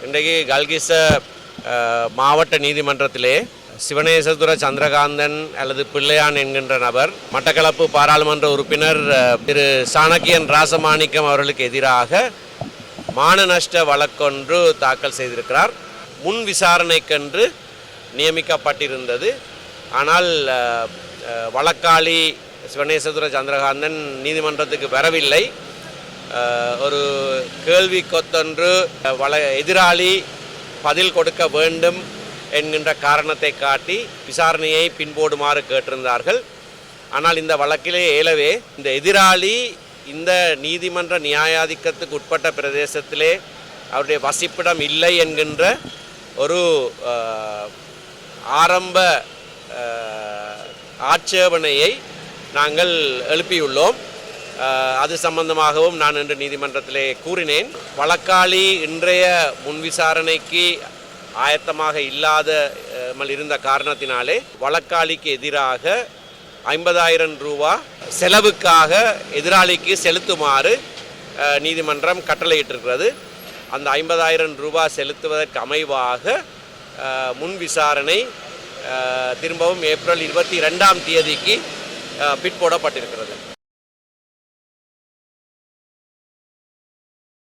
இன்றைக்கு கல்கிஸ்ஸ மாவட்ட நீதிமன்றத்திலே சிவனேசதுர சந்திரகாந்தன் அல்லது பிள்ளையான் என்கின்ற நபர் மட்டக்களப்பு பாராளுமன்ற உறுப்பினர் திரு சாணக்கியன் ராசமாணிக்கம் அவர்களுக்கு எதிராக மான நஷ்ட வழக்கொன்று தாக்கல் செய்திருக்கிறார். முன் விசாரணைக்கென்று நியமிக்கப்பட்டிருந்தது. ஆனால் வழக்காளி சிவனேசதுர சந்திரகாந்தன் நீதிமன்றத்துக்கு வரவில்லை. ஒரு கேள்வி கொத்தொன்று எதிராளி பதில் கொடுக்க வேண்டும் என்கின்ற காரணத்தை காட்டி விசாரணையை பின்போடுமாறு கேட்டிருந்தார்கள். ஆனால் இந்த வழக்கிலே ஏலவே இந்த எதிராளி இந்த நீதிமன்ற நியாயாதிக்கத்துக்கு உட்பட்ட பிரதேசத்திலே அவருடைய வசிப்பிடம் இல்லை என்கின்ற ஒரு ஆரம்ப ஆட்சேபனையை நாங்கள் எழுப்பியுள்ளோம். அது சம்பந்தமாகவும் நான் இன்று நீதிமன்றத்திலே கூறினேன். வழக்காளி இன்றைய முன் விசாரணைக்கு ஆயத்தமாக இல்லாமல் இருந்த காரணத்தினாலே வழக்காளிக்கு எதிராக 50,000 ரூபா செலவுக்காக எதிராளிக்கு செலுத்துமாறு நீதிமன்றம் கட்டளையிட்டிருக்கிறது. அந்த 50,000 ரூபா செலுத்துவதற்கு அமைவாக முன் விசாரணை திரும்பவும் ஏப்ரல் 22ஆம் தேதிக்கு பிற்போடப்பட்டிருக்கிறது.